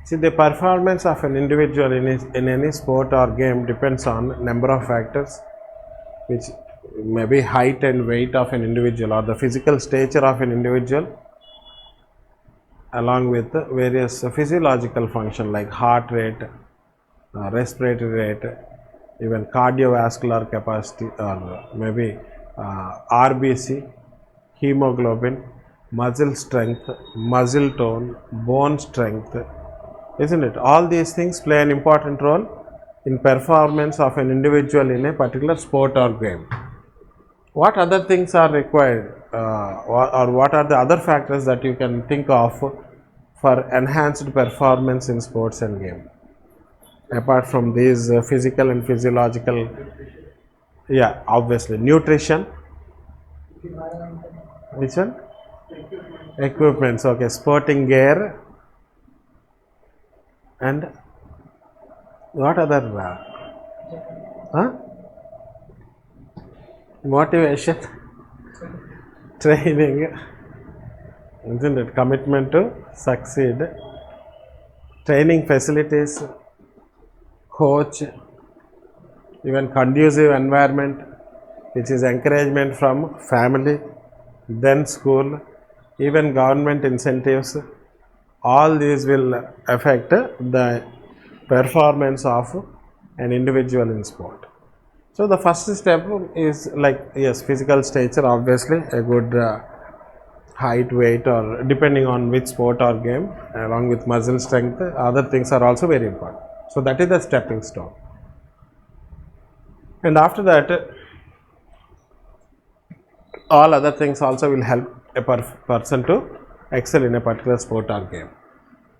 See, the performance of an individual in any sport or game depends on number of factors, which may be height and weight of an individual or the physical stature of an individual, along with various physiological function like heart rate, respiratory rate, even cardiovascular capacity, or maybe RBC, hemoglobin, muscle strength, muscle tone, bone strength, isn't it? All these things play an important role in performance of an individual in a particular sport or game. What other things are required, or what are the other factors that you can think of for enhanced performance in sports and game, apart from these physical and physiological? Yeah, obviously nutrition. Which one? Equipments. Okay, sporting gear. And what other? Motivation, training, isn't it? Commitment to succeed, training facilities, coach, even conducive environment, which is encouragement from family, then school, even government incentives. All these will affect the performance of an individual in sport. So the first step is like, yes, physical stature, obviously a good height, weight, or depending on which sport or game, along with muscle strength. Other things are also very important. So that is the stepping stone. And after that, all other things also will help a person to excel in a particular sport or game.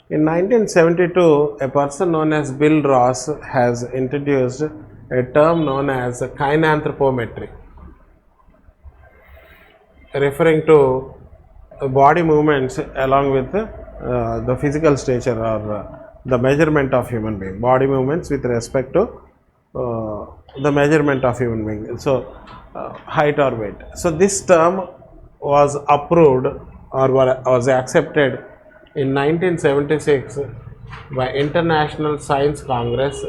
In 1972, a person known as Bill Ross has introduced a term known as kinanthropometry, referring to body movements along with the physical stature, or the measurement of human being, body movements with respect to the measurement of human being, so height or weight. So this term was approved or was accepted in 1976 by International Science Congress,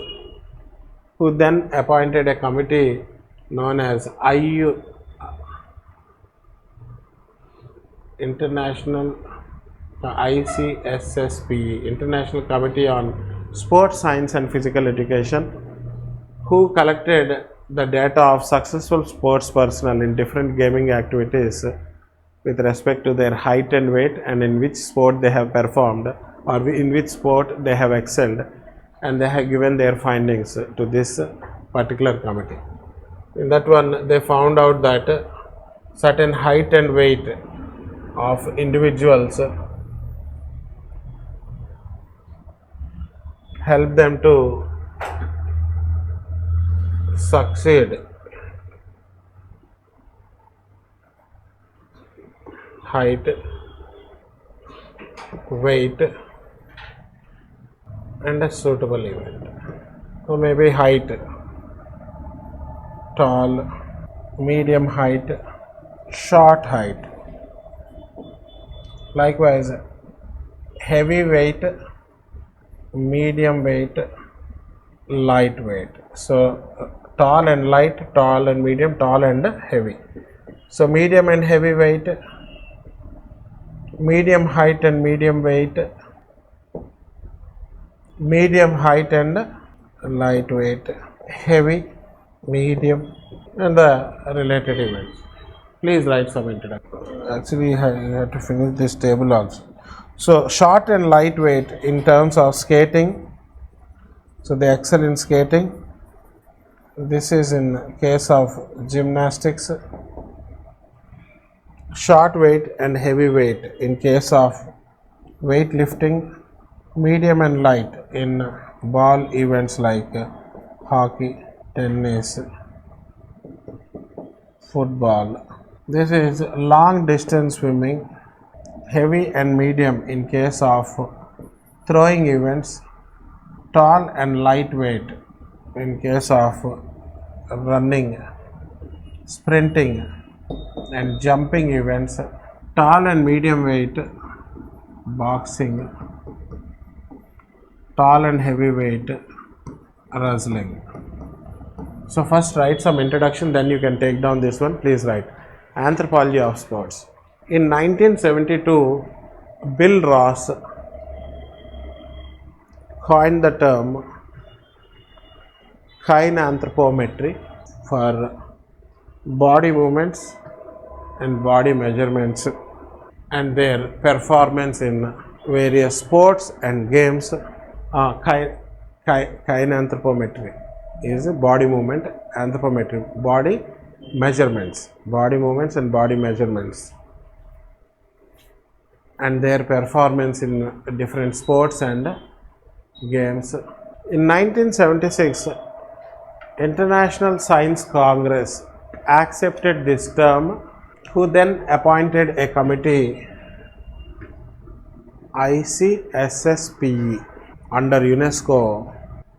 who then appointed a committee known as ICSSPE, International Committee on Sports Science and Physical Education, who collected the data of successful sports personnel in different gaming activities with respect to their height and weight, and in which sport they have performed or in which sport they have excelled, and they have given their findings to this particular committee. In that one, they found out that certain height and weight of individuals help them to succeed. Height, weight, and a suitable event. So maybe height, tall, medium height, short height. Likewise, heavy weight, medium weight, light weight. So tall and light, tall and medium, tall and heavy. So medium and heavy weight, medium height and medium weight, medium height and light weight, heavy, medium, and the related events. Please write some introduction. Actually, you have to finish this table also. So short and lightweight in terms of skating. So they excel in skating. This is in case of gymnastics. Short weight and heavy weight in case of weightlifting. Medium and light in ball events like hockey, tennis, football. This is long distance swimming. Heavy and medium in case of throwing events. Tall and lightweight in case of running, sprinting, and jumping events. Tall and medium weight, boxing, tall and heavyweight wrestling. So first write some introduction, then you can take down this one. Please write Anthropology of Sports. In 1972, Bill Ross coined the term kinanthropometry for body movements and body measurements and their performance in various sports and games. Kinanthropometry is body movement, anthropometry body measurements, body movements and body measurements and their performance in different sports and games. In 1976, International Science Congress accepted this term, who then appointed a committee ICSSPE under UNESCO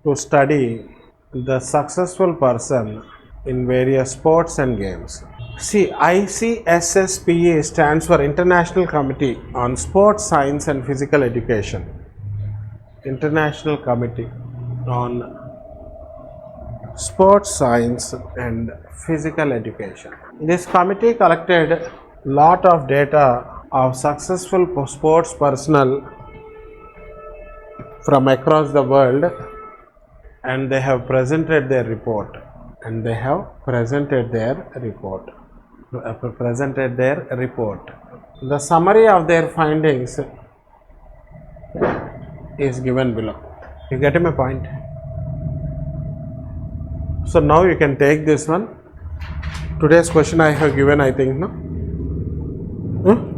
to study the successful person in various sports and games. See, ICSSPE stands for International Committee on Sports Science and Physical Education. International Committee on Sports Science and Physical Education. This committee collected lot of data of successful sports personnel from across the world, and they have presented their report. The summary of their findings is given below. You get my point? So now you can take this one. Today's question I have given, I think, no?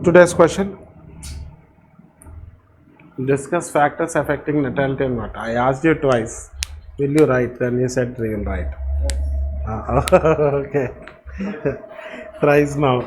Today's question. Discuss factors affecting natality and what? I asked you twice. Will you write? Then you said you will write. Okay. Tries now.